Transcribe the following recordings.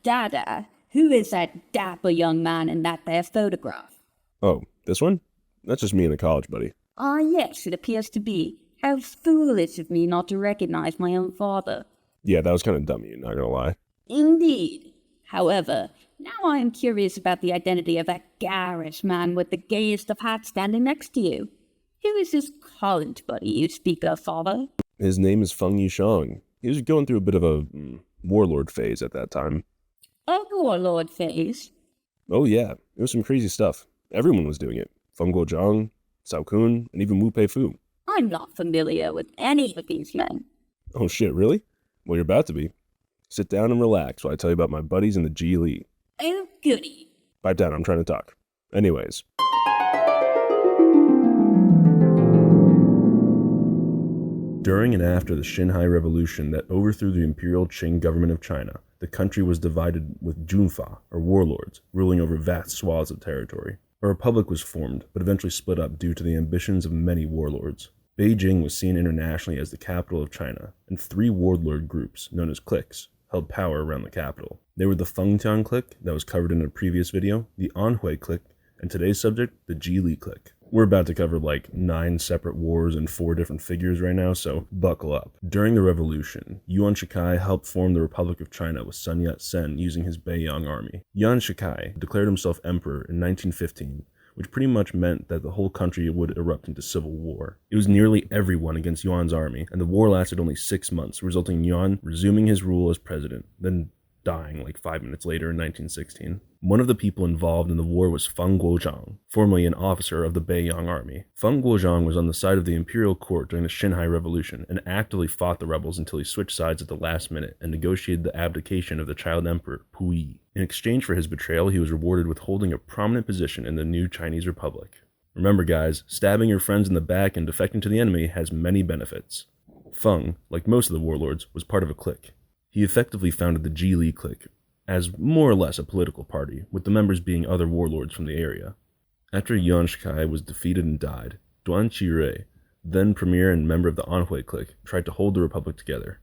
Dada, who is that dapper young man in that there photograph? Oh, this one? That's just me and a college buddy. Ah, yes, it appears to be. How foolish of me not to recognize my own father. Yeah, that was kind of dumb of you, not gonna lie. Indeed. However, now I am curious about the identity of that garish man with the gayest of hats standing next to you. Who is this college buddy you speak of, father? His name is Feng Yuxiang. He was going through a bit of a warlord phase at that time. A warlord phase? Oh yeah, it was some crazy stuff. Everyone was doing it. Feng Guozhang, Cao Kun, and even Wu Peifu. I'm not familiar with any of these men. Oh shit, really? Well, you're about to be. Sit down and relax while I tell you about my buddies in the Zhili. Oh, goody. Pipe down, I'm trying to talk. Anyways. During and after the Xinhai Revolution that overthrew the imperial Qing government of China, the country was divided with junfa, or warlords, ruling over vast swaths of territory. A republic was formed, but eventually split up due to the ambitions of many warlords. Beijing was seen internationally as the capital of China, and 3 warlord groups, known as cliques, held power around the capital. They were the Feng Guozhang clique, that was covered in a previous video, the Anhui clique, and today's subject, the Zhili Clique. We're about to cover like 9 separate wars and 4 different figures right now, so buckle up. During the revolution, Yuan Shikai helped form the Republic of China with Sun Yat-sen using his Beiyang army. Yuan Shikai declared himself emperor in 1915, which pretty much meant that the whole country would erupt into civil war. It was nearly everyone against Yuan's army, and the war lasted only 6 months, resulting in Yuan resuming his rule as president, then dying like 5 minutes later in 1916. One of the people involved in the war was Feng Guozhang, formerly an officer of the Beiyang army. Feng Guozhang was on the side of the imperial court during the Xinhai Revolution and actively fought the rebels until he switched sides at the last minute and negotiated the abdication of the child emperor Puyi. In exchange for his betrayal, he was rewarded with holding a prominent position in the new Chinese Republic. Remember guys, stabbing your friends in the back and defecting to the enemy has many benefits. Feng, like most of the warlords, was part of a clique. He effectively founded the Zhili Clique as more or less a political party, with the members being other warlords from the area. After Yuan Shikai was defeated and died, Duan Qirui, then premier and member of the Anhui clique, tried to hold the republic together.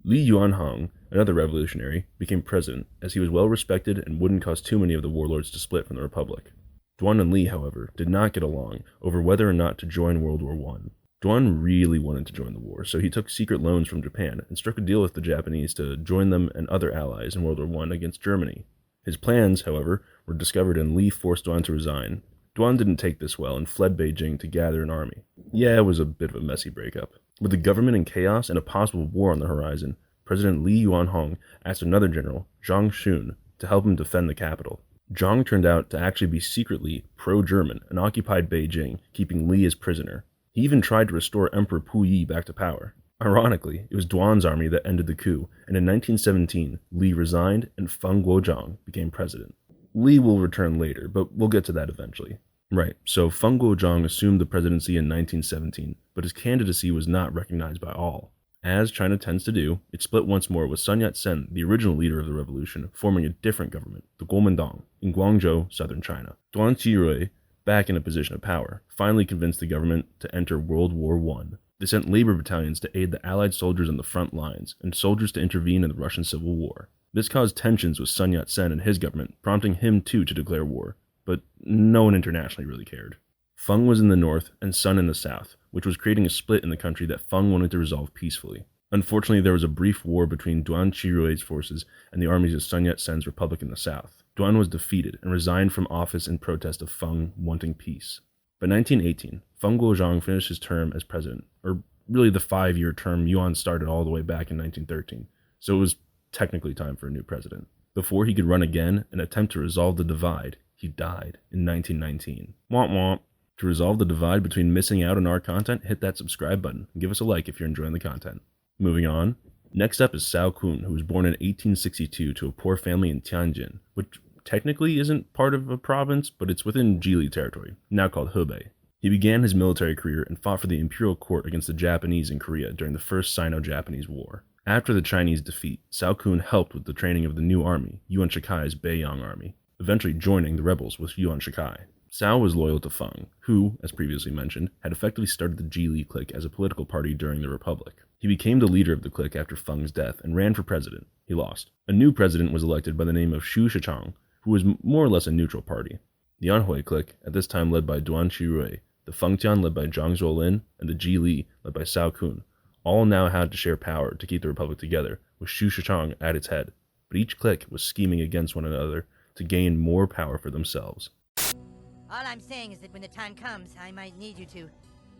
Li Yuanhong, another revolutionary, became president, as he was well respected and wouldn't cause too many of the warlords to split from the republic. Duan and Li, however, did not get along over whether or not to join World War I. Duan really wanted to join the war, so he took secret loans from Japan and struck a deal with the Japanese to join them and other allies in World War I against Germany. His plans, however, were discovered and Li forced Duan to resign. Duan didn't take this well and fled Beijing to gather an army. Yeah, it was a bit of a messy breakup. With the government in chaos and a possible war on the horizon, President Li Yuanhong asked another general, Zhang Xun, to help him defend the capital. Zhang turned out to actually be secretly pro-German and occupied Beijing, keeping Li as prisoner. He even tried to restore Emperor Puyi back to power. Ironically, it was Duan's army that ended the coup, and in 1917, Li resigned and Feng Guozhang became president. Li will return later, but we'll get to that eventually. Right, so Feng Guozhang assumed the presidency in 1917, but his candidacy was not recognized by all. As China tends to do, it split once more with Sun Yat-sen, the original leader of the revolution, forming a different government, the Kuomintang, in Guangzhou, southern China. Duan Qirui, back in a position of power, finally convinced the government to enter World War I. They sent labor battalions to aid the Allied soldiers on the front lines, and soldiers to intervene in the Russian Civil War. This caused tensions with Sun Yat-sen and his government, prompting him too to declare war, but no one internationally really cared. Feng was in the north and Sun in the south, which was creating a split in the country that Feng wanted to resolve peacefully. Unfortunately, there was a brief war between Duan Qirui's forces and the armies of Sun Yat-sen's republic in the south. Duan was defeated and resigned from office in protest of Feng wanting peace. By 1918, Feng Guozhang finished his term as president, or really the 5-year term Yuan started all the way back in 1913, so it was technically time for a new president. Before he could run again and attempt to resolve the divide, he died in 1919. Womp womp. To resolve the divide between missing out on our content, hit that subscribe button and give us a like if you're enjoying the content. Moving on. Next up is Cao Kun, who was born in 1862 to a poor family in Tianjin, which technically isn't part of a province, but it's within Zhili territory, now called Hebei. He began his military career and fought for the imperial court against the Japanese in Korea during the First Sino-Japanese War. After the Chinese defeat, Cao Kun helped with the training of the new army, Yuan Shikai's Beiyang army, eventually joining the rebels with Yuan Shikai. Cao was loyal to Feng, who, as previously mentioned, had effectively started the Zhili Clique as a political party during the Republic. He became the leader of the clique after Feng's death and ran for president. He lost. A new president was elected by the name of Xu Shichang, who was more or less a neutral party. The Anhui clique, at this time led by Duan Qirui, the Fengtian led by Zhang Zuolin, and the Zhili led by Cao Kun, all now had to share power to keep the republic together, with Xu Shichang at its head. But each clique was scheming against one another to gain more power for themselves. All I'm saying is that when the time comes, I might need you to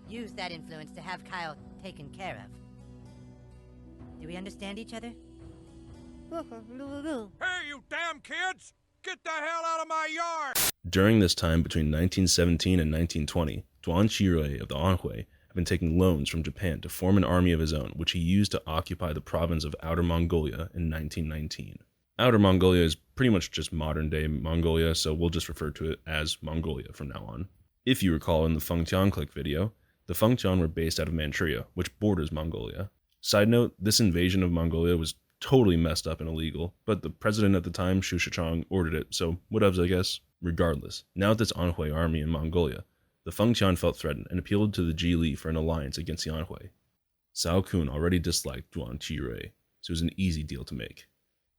use that influence to have Kyle taken care of. Do we understand each other? Hey, you damn kids! Get the hell out of my yard! During this time between 1917 and 1920, Duan Qirui of the Anhui had been taking loans from Japan to form an army of his own, which he used to occupy the province of Outer Mongolia in 1919. Outer Mongolia is pretty much just modern-day Mongolia, so we'll just refer to it as Mongolia from now on. If you recall in the Fengtian clique video, the Fengtian were based out of Manchuria, which borders Mongolia. Side note, this invasion of Mongolia was totally messed up and illegal, but the president at the time, Xu Shichang, ordered it, so whatevs, I guess. Regardless, now with this Anhui army in Mongolia, the Fengtian felt threatened and appealed to the Zhili for an alliance against the Anhui. Cao Kun already disliked Duan Qirui, so it was an easy deal to make.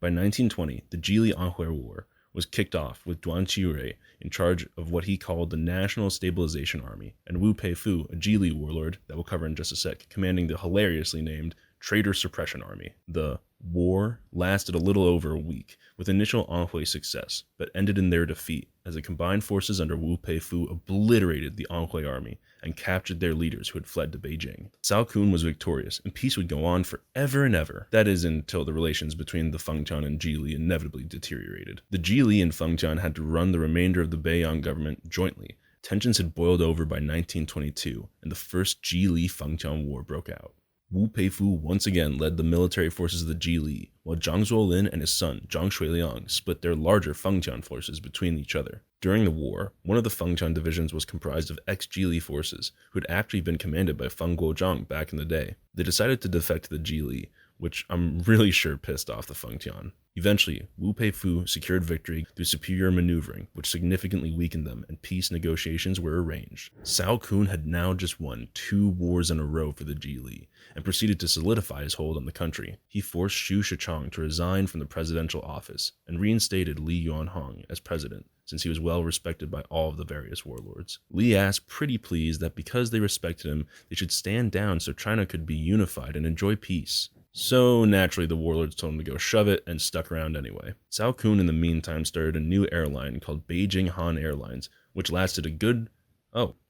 By 1920, the Zhili-Anhui War was kicked off with Duan Qirui in charge of what he called the National Stabilization Army, and Wu Peifu, a Zhili warlord that we'll cover in just a sec, commanding the hilariously named Traitor Suppression Army. The war lasted a little over a week, with initial Anhui success, but ended in their defeat as the combined forces under Wu Peifu obliterated the Anhui army and captured their leaders who had fled to Beijing. Cao Kun was victorious, and peace would go on forever and ever. That is, until the relations between the Fengtian and Zhili inevitably deteriorated. The Zhili and Fengtian had to run the remainder of the Beiyang government jointly. Tensions had boiled over by 1922, and the first Zhili-Fengtian War broke out. Wu Peifu once again led the military forces of the Zhili, while Zhang Zuolin and his son, Zhang Shuiliang, split their larger Fengtian forces between each other. During the war, one of the Fengtian divisions was comprised of ex-Zhili forces, who had actually been commanded by Feng Guozhang back in the day. They decided to defect to the Zhili, which I'm really sure pissed off the Fengtian. Eventually, Wu Peifu secured victory through superior maneuvering, which significantly weakened them, and peace negotiations were arranged. Cao Kun had now just won 2 wars in a row for the Zhili, and proceeded to solidify his hold on the country. He forced Xu Shichang to resign from the presidential office, and reinstated Li Yuanhong as president, since he was well respected by all of the various warlords. Li asked pretty pleased that because they respected him, they should stand down so China could be unified and enjoy peace. So naturally the warlords told him to go shove it and stuck around anyway. Cao Kun in the meantime started a new airline called Beijing Han Airlines, which lasted a good,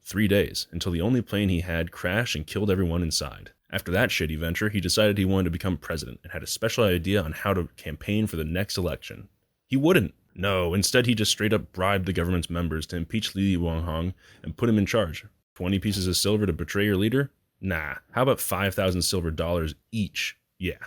3 days, until the only plane he had crashed and killed everyone inside. After that shitty venture, he decided he wanted to become president and had a special idea on how to campaign for the next election. He wouldn't. No, instead he just straight up bribed the government's members to impeach Li Yuanhong and put him in charge. 20 pieces of silver to betray your leader? Nah, how about 5,000 silver dollars each? Yeah,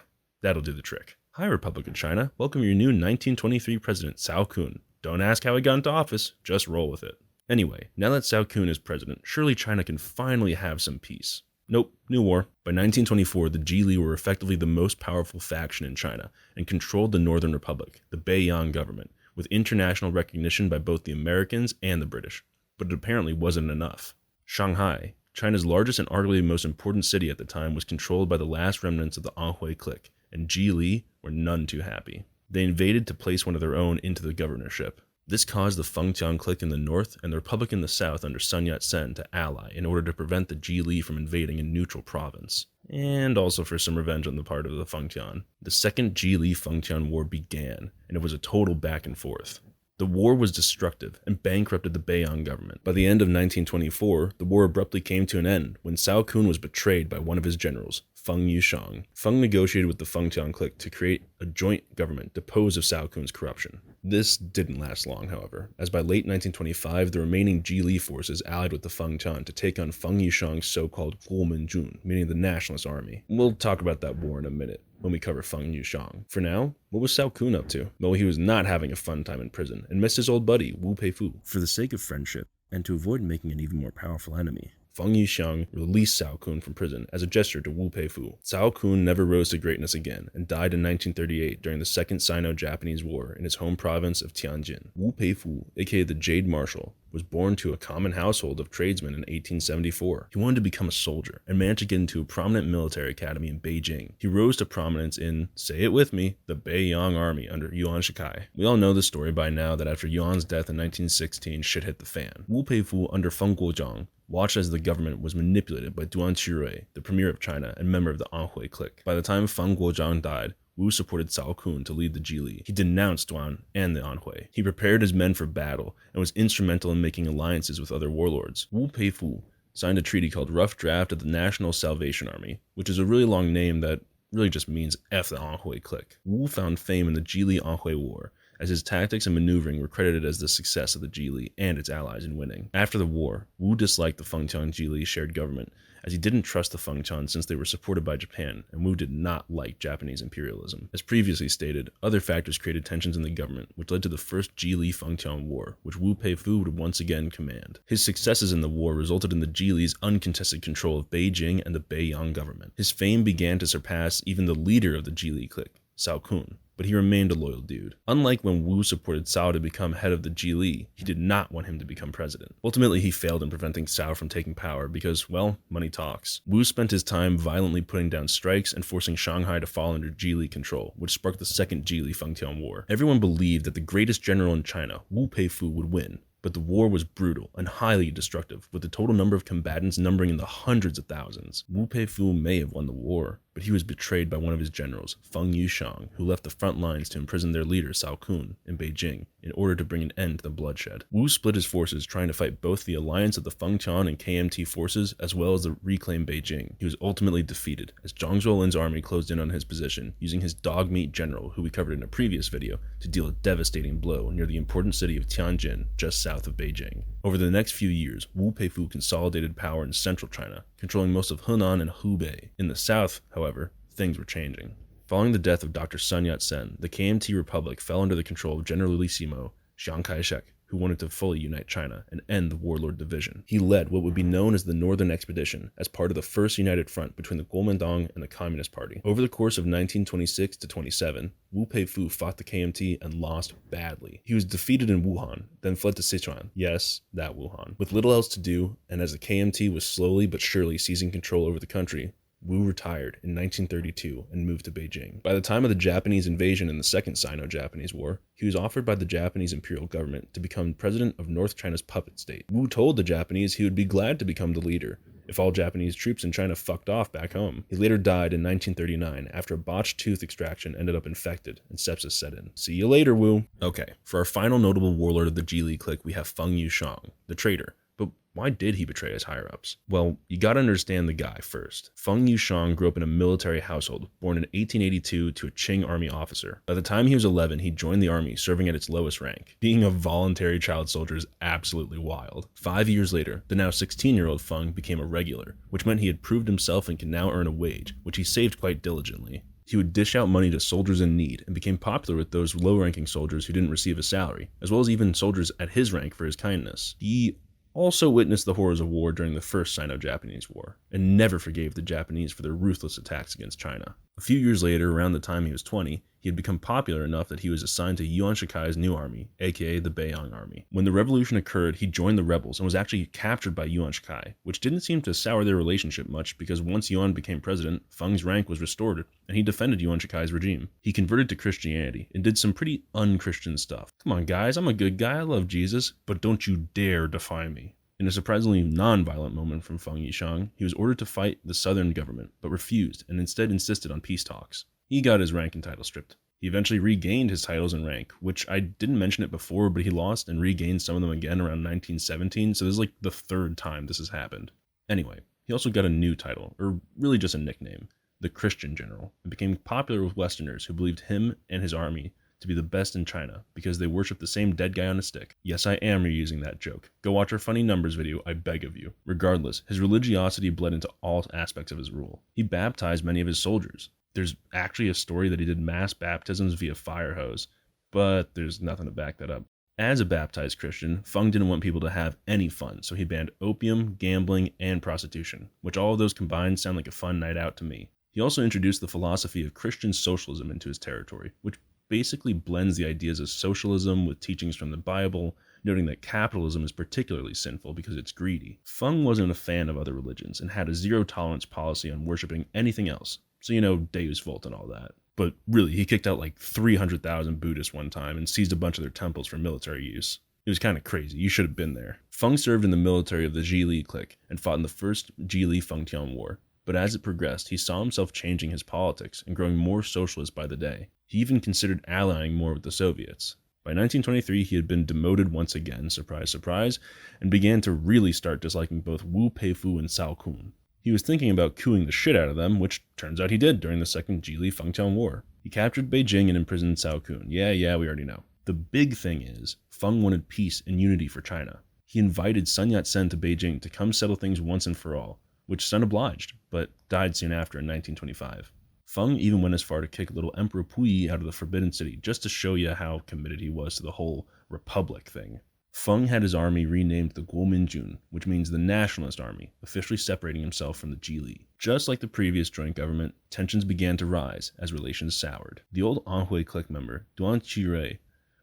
that'll do the trick. Hi, Republic of China. Welcome your new 1923 president, Cao Kun. Don't ask how he got into office, just roll with it. Anyway, now that Cao Kun is president, surely China can finally have some peace. Nope, new war. By 1924, the Zhili were effectively the most powerful faction in China and controlled the Northern Republic, the Beiyang government, with international recognition by both the Americans and the British. But it apparently wasn't enough. Shanghai, China's largest and arguably most important city at the time, was controlled by the last remnants of the Anhui clique, and Zhili were none too happy. They invaded to place one of their own into the governorship. This caused the Fengtian clique in the north and the Republic in the south under Sun Yat-sen to ally in order to prevent the Zhili from invading a neutral province, and also for some revenge on the part of the Fengtian. The Second Zhili-Fengtian War began, and it was a total back and forth. The war was destructive and bankrupted the Beiyang government. By the end of 1924, the war abruptly came to an end when Cao Kun was betrayed by one of his generals, Feng Yuxiang. Feng negotiated with the Fengtian clique to create a joint government deposed of Cao Kun's corruption. This didn't last long, however, as by late 1925, the remaining Zhili forces allied with the Fengtian to take on Feng Yuxiang's so-called Kuomintang, meaning the nationalist army. We'll talk about that war in a minute when we cover Feng Yuxiang. For now, what was Cao Kun up to? Well, he was not having a fun time in prison and missed his old buddy, Wu Peifu. For the sake of friendship, and to avoid making an even more powerful enemy, Feng Yuxiang released Cao Kun from prison as a gesture to Wu Peifu. Cao Kun never rose to greatness again and died in 1938 during the Second Sino-Japanese War in his home province of Tianjin. Wu Peifu, aka the Jade Marshal, was born to a common household of tradesmen in 1874. He wanted to become a soldier and managed to get into a prominent military academy in Beijing. He rose to prominence in, say it with me, the Beiyang Army under Yuan Shikai. We all know the story by now that after Yuan's death in 1916, shit hit the fan. Wu Peifu under Feng Guozhang watched as the government was manipulated by Duan Qirui, the premier of China and member of the Anhui clique. By the time Feng Guozhang died, Wu supported Cao Kun to lead the Zhili. He denounced Duan and the Anhui. He prepared his men for battle and was instrumental in making alliances with other warlords. Wu Peifu signed a treaty called Rough Draft of the National Salvation Army, which is a really long name that really just means F the Anhui clique. Wu found fame in the Zhili-Anhui War, as his tactics and maneuvering were credited as the success of the Zhili and its allies in winning. After the war, Wu disliked the Fengtian Zhili shared government, as he didn't trust the Fengtian since they were supported by Japan, and Wu did not like Japanese imperialism. As previously stated, other factors created tensions in the government, which led to the First Zhili-Fengtian War, which Wu Peifu would once again command. His successes in the war resulted in the Zhili's uncontested control of Beijing and the Beiyang government. His fame began to surpass even the leader of the Zhili Clique, Cao Kun, but he remained a loyal dude. Unlike when Wu supported Cao to become head of the Zhili, he did not want him to become president. Ultimately, he failed in preventing Cao from taking power because, well, money talks. Wu spent his time violently putting down strikes and forcing Shanghai to fall under Zhili control, which sparked the Second Zhili-Fengtian War. Everyone believed that the greatest general in China, Wu Peifu, would win, but the war was brutal and highly destructive, with the total number of combatants numbering in the hundreds of thousands. Wu Peifu may have won the war, but he was betrayed by one of his generals, Feng Yuxiang, who left the front lines to imprison their leader, Cao Kun, in Beijing, in order to bring an end to the bloodshed. Wu split his forces trying to fight both the alliance of the Fengtian and KMT forces, as well as the reclaimed Beijing. He was ultimately defeated, as Zhang Zuolin's army closed in on his position, using his dog-meat general, who we covered in a previous video, to deal a devastating blow near the important city of Tianjin, just south of Beijing. Over the next few years, Wu Peifu consolidated power in central China, controlling most of Hunan and Hubei. In the south, however, things were changing. Following the death of Dr. Sun Yat-sen, the KMT Republic fell under the control of Generalissimo Chiang Kai-shek, who wanted to fully unite China and end the warlord division. He led what would be known as the Northern Expedition as part of the First United Front between the Kuomintang and the Communist Party. Over the course of 1926 to 27, Wu Peifu fought the KMT and lost badly. He was defeated in Wuhan, then fled to Sichuan. Yes, that Wuhan. With little else to do, and as the KMT was slowly but surely seizing control over the country, Wu retired in 1932 and moved to Beijing. By the time of the Japanese invasion in the Second Sino-Japanese War, he was offered by the Japanese imperial government to become president of North China's puppet state. Wu told the Japanese he would be glad to become the leader if all Japanese troops in China fucked off back home. He later died in 1939 after a botched tooth extraction ended up infected and sepsis set in. See you later, Wu. Okay, for our final notable warlord of the Zhili Clique, we have Feng Yuxiang, the traitor. But why did he betray his higher-ups? Well, you gotta understand the guy first. Feng Yuxiang grew up in a military household, born in 1882 to a Qing army officer. By the time he was 11, he joined the army, serving at its lowest rank. Being a voluntary child soldier is absolutely wild. 5 years later, the now 16-year-old Feng became a regular, which meant he had proved himself and could now earn a wage, which he saved quite diligently. He would dish out money to soldiers in need and became popular with those low-ranking soldiers who didn't receive a salary, as well as even soldiers at his rank for his kindness. He also witnessed the horrors of war during the First Sino-Japanese War, and never forgave the Japanese for their ruthless attacks against China. A few years later, around the time he was 20, he had become popular enough that he was assigned to Yuan Shikai's new army, aka the Beiyang Army. When the revolution occurred, he joined the rebels and was actually captured by Yuan Shikai, which didn't seem to sour their relationship much because once Yuan became president, Feng's rank was restored, and he defended Yuan Shikai's regime. He converted to Christianity and did some pretty un-Christian stuff. Come on guys, I'm a good guy, I love Jesus, but don't you dare defy me. In a surprisingly non-violent moment from Feng Yuxiang, he was ordered to fight the southern government, but refused and instead insisted on peace talks. He got his rank and title stripped. He eventually regained his titles and rank, which I didn't mention it before, but he lost and regained some of them again around 1917, so this is like the third time this has happened. Anyway, he also got a new title, or really just a nickname, the Christian General, and became popular with Westerners who believed him and his army to be the best in China because they worship the same dead guy on a stick. Yes, I am reusing that joke. Go watch our funny numbers video, I beg of you. Regardless, his religiosity bled into all aspects of his rule. He baptized many of his soldiers. There's actually a story that he did mass baptisms via fire hose, but there's nothing to back that up. As a baptized Christian, Feng didn't want people to have any fun, so he banned opium, gambling, and prostitution, which all of those combined sound like a fun night out to me. He also introduced the philosophy of Christian socialism into his territory, which basically blends the ideas of socialism with teachings from the Bible, noting that capitalism is particularly sinful because it's greedy. Feng wasn't a fan of other religions and had a zero-tolerance policy on worshipping anything else, so Deus Vult and all that. But really, he kicked out like 300,000 Buddhists one time and seized a bunch of their temples for military use. It was kind of crazy. You should have been there. Feng served in the military of the Zhili Clique and fought in the First Zhili Fengtian War. But as it progressed, he saw himself changing his politics and growing more socialist by the day. He even considered allying more with the Soviets. By 1923, he had been demoted once again, surprise, surprise, and began to really start disliking both Wu Peifu and Cao Kun. He was thinking about cooing the shit out of them, which turns out he did during the Second Zhili Fengtian War. He captured Beijing and imprisoned Cao Kun. Yeah, we already know. The big thing is, Feng wanted peace and unity for China. He invited Sun Yat-sen to Beijing to come settle things once and for all, which Sun obliged, but died soon after in 1925. Feng even went as far to kick little Emperor Puyi out of the Forbidden City, just to show you how committed he was to the whole republic thing. Feng had his army renamed the Guominjun, which means the Nationalist Army, officially separating himself from the Zhili. Just like the previous joint government, tensions began to rise as relations soured. The old Anhui clique member, Duan Qirui,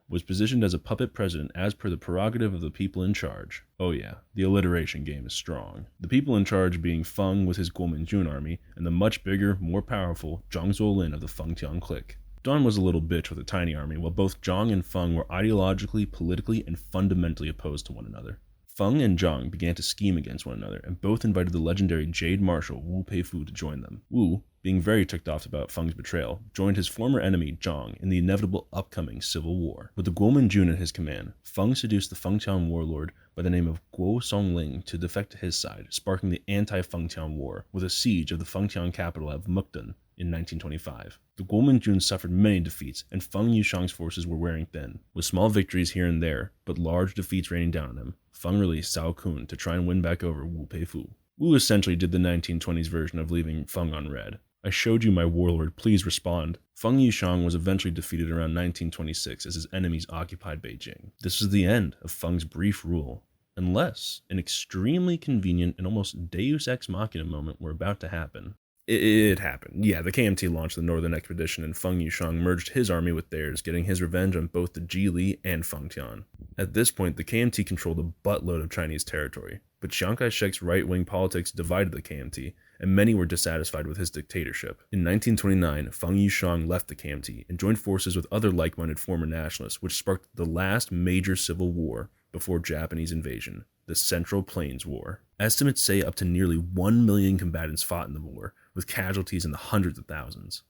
was positioned as a puppet president as per the prerogative of the people in charge. Oh yeah, the alliteration game is strong. The people in charge being Feng with his Guominjun army, and the much bigger, more powerful Zhang Zuolin of the Fengtian clique. Duan was a little bitch with a tiny army, while both Zhang and Feng were ideologically, politically, and fundamentally opposed to one another. Feng and Zhang began to scheme against one another, and both invited the legendary Jade Marshal Wu Peifu to join them. Wu, being very ticked off about Feng's betrayal, joined his former enemy Zhang in the inevitable upcoming civil war. With the Guominjun at his command, Feng seduced the Fengtian warlord by the name of Guo Songling to defect to his side, sparking the anti-Fengtian war with a siege of the Fengtian capital of Mukden in 1925. The Guominjun suffered many defeats, and Feng Yuxiang's forces were wearing thin. With small victories here and there, but large defeats raining down on him, Feng released Cao Kun to try and win back over Wu Peifu. Wu essentially did the 1920s version of leaving Feng on red. I showed you my warlord, please respond. Feng Yuxiang was eventually defeated around 1926 as his enemies occupied Beijing. This was the end of Feng's brief rule, unless an extremely convenient and almost deus ex machina moment were about to happen. It happened. Yeah, the KMT launched the Northern Expedition and Feng Yuxiang merged his army with theirs, getting his revenge on both the Zhili and Fengtian. At this point, the KMT controlled a buttload of Chinese territory, but Chiang Kai-shek's right-wing politics divided the KMT, and many were dissatisfied with his dictatorship. In 1929, Feng Yuxiang left the KMT and joined forces with other like-minded former nationalists, which sparked the last major civil war before Japanese invasion, the Central Plains War. Estimates say up to nearly 1 million combatants fought in the war, with casualties in the hundreds of thousands.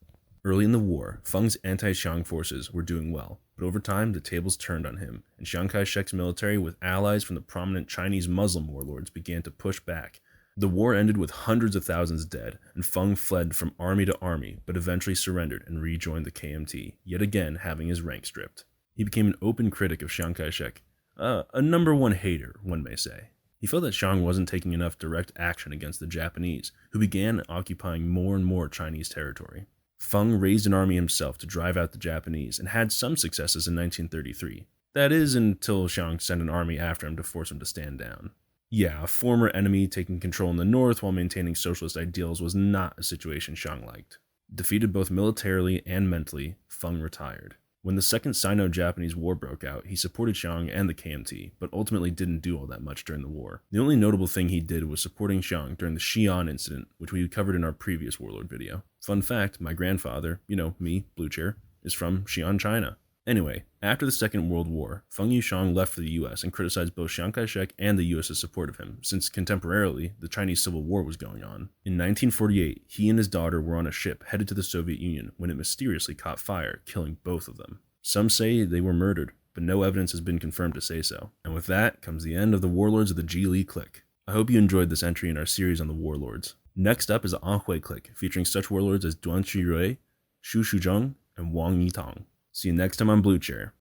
Early in the war, Feng's anti-Xiang forces were doing well, but over time the tables turned on him, and Chiang Kai-shek's military with allies from the prominent Chinese Muslim warlords began to push back. The war ended with hundreds of thousands dead, and Feng fled from army to army, but eventually surrendered and rejoined the KMT, yet again having his rank stripped. He became an open critic of Chiang Kai-shek, a number one hater, one may say. He felt that Xiang wasn't taking enough direct action against the Japanese, who began occupying more and more Chinese territory. Feng raised an army himself to drive out the Japanese and had some successes in 1933. That is, until Xiang sent an army after him to force him to stand down. Yeah, a former enemy taking control in the north while maintaining socialist ideals was not a situation Xiang liked. Defeated both militarily and mentally, Feng retired. When the Second Sino-Japanese War broke out, he supported Xiang and the KMT, but ultimately didn't do all that much during the war. The only notable thing he did was supporting Xiang during the Xi'an incident, which we covered in our previous Warlord video. Fun fact, my grandfather, me, Blue Chair, is from Xi'an, China. Anyway, after the Second World War, Feng Yuxiang left for the US and criticized both Chiang Kai-shek and the US's support of him, since contemporarily, the Chinese Civil War was going on. In 1948, he and his daughter were on a ship headed to the Soviet Union when it mysteriously caught fire, killing both of them. Some say they were murdered, but no evidence has been confirmed to say so. And with that comes the end of the Warlords of the Zhili Clique. I hope you enjoyed this entry in our series on the Warlords. Next up is the Anhui Clique, featuring such warlords as Duan Qirui, Xu Shuzheng, and Wang Yitang. See you next time on Blue Chair.